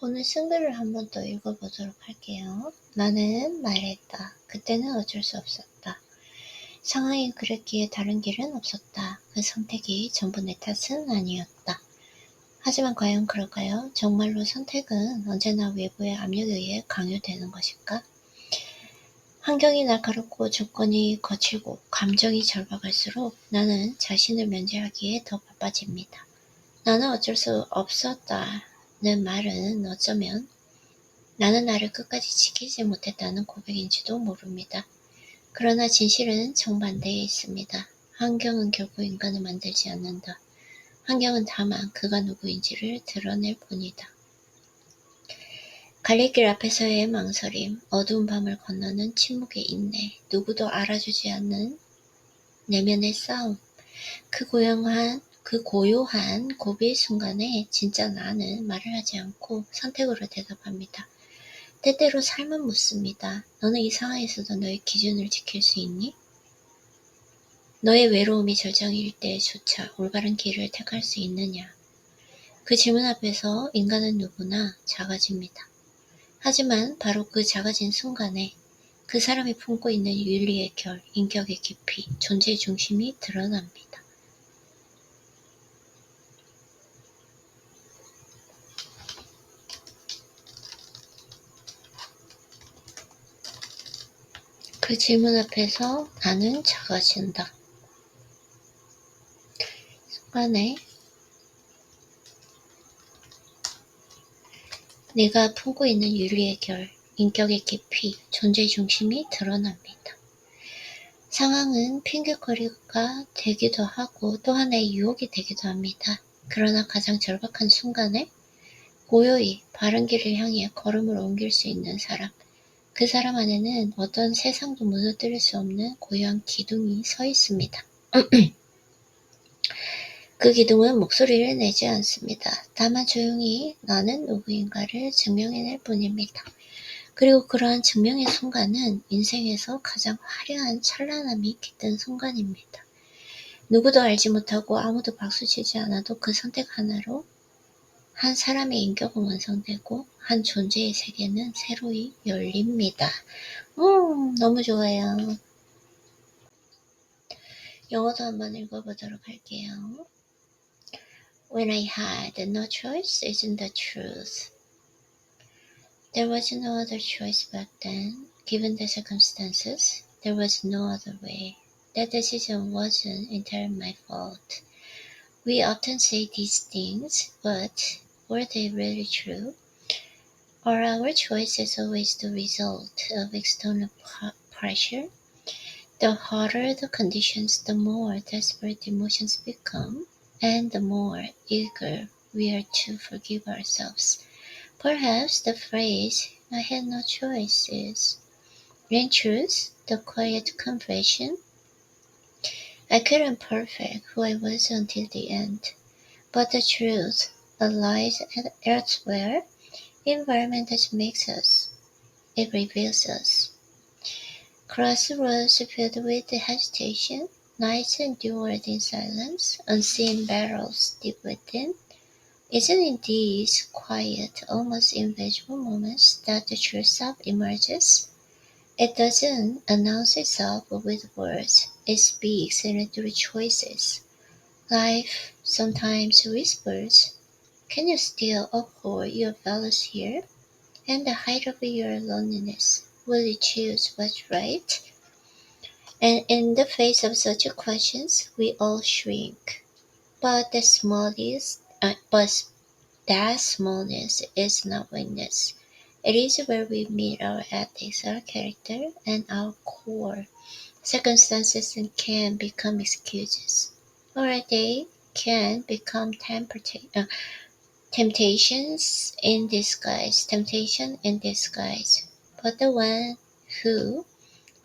오늘 쓴글을 한 번 더 읽어보도록 할게요. 나는 말했다. 그때는 어쩔 수 없었다. 상황이 그랬기에 다른 길은 없었다. 그 선택이 전부 내 탓은 아니었다. 하지만 과연 그럴까요? 정말로 선택은 언제나 외부의 압력에 의해 강요되는 것일까? 환경이 날카롭고 조건이 거칠고 감정이 절박할수록 나는 자신을 면제하기에 더 바빠집니다. 나는 어쩔 수 없었다는 말은 어쩌면 나는 나를 끝까지 지키지 못했다는 고백인지도 모릅니다. 그러나 진실은 정반대에 있습니다. 환경은 결코 인간을 만들지 않는다. 환경은 다만 그가 누구인지를 드러낼 뿐이다. 갈릴길 앞에서의 망설임, 어두운 밤을 건너는 침묵의 인내, 누구도 알아주지 않는 내면의 싸움, 그 고요한 고비의 순간에 진짜 나는 말을 하지 않고 선택으로 대답합니다. 때때로 삶은 묻습니다. 너는 이 상황에서도 너의 기준을 지킬 수 있니? 너의 외로움이 절정일 때조차 올바른 길을 택할 수 있느냐? 그 질문 앞에서 인간은 누구나 작아집니다. 하지만 바로 그 작아진 순간에 그 사람이 품고 있는 윤리의 결, 인격의 깊이, 존재의 중심이 드러납니다. 그 질문 앞에서 나는 작아진다. 순간에 내가 품고 있는 윤리의 결, 인격의 깊이, 존재의 중심이 드러납니다. 상황은 핑계거리가 되기도 하고 또 하나의 유혹이 되기도 합니다. 그러나 가장 절박한 순간에 고요히 바른 길을 향해 걸음을 옮길 수 있는 사람, 그 사람 안에는 어떤 세상도 무너뜨릴 수 없는 고요한 기둥이 서 있습니다. 그 기둥은 목소리를 내지 않습니다. 다만 조용히 나는 누구인가를 증명해낼 뿐입니다. 그리고 그러한 증명의 순간은 인생에서 가장 화려한 찬란함이 깃든 순간입니다. 누구도 알지 못하고 아무도 박수치지 않아도 그 선택 하나로 한 사람의 인격은 완성되고 한 존재의 세계는 새로이 열립니다. 너무 좋아요. 영어도 한번 읽어보도록 할게요. When I had no choice isn't the truth. There was no other choice back then. Given the circumstances, there was no other way. That decision wasn't entirely my fault. We often say these things, but were they really true? Are our choices always the result of external pressure? The harder the conditions, the more desperate the emotions become, and the more eager we are to forgive ourselves. Perhaps the phrase, I had no choice, is, in truth, the quiet confession. I couldn't perfect who I was until the end, but the truth lies elsewhere. Environment that makes us, it reveals us. Crossroads filled with hesitation, nights endured in silence, unseen battles deep within. Isn't in these quiet, almost invisible moments that the true self emerges? It doesn't announce itself with words, it speaks through choices. Life sometimes whispers, can you still uphold your values here? In the height of your loneliness, will you choose what's right? And in the face of such questions, we all shrink. But that smallness is not weakness. It is where we meet our ethics, our character, and our core. Circumstances can become excuses, or they can become temptation in disguise. But the one who,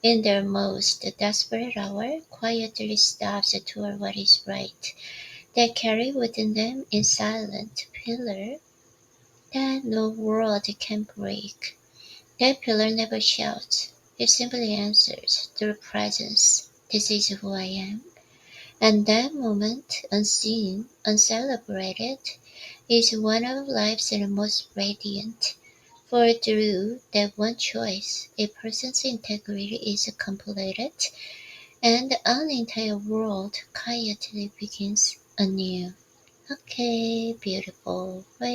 in their most desperate hour, quietly stops toward what is right, they carry within them a silent pillar that no word can break. That pillar never shouts, it simply answers through presence. This is who I am. And that moment, unseen, uncelebrated, is one of life's most radiant. For through that one choice, a person's integrity is completed, and an entire world quietly begins anew. Okay, beautiful.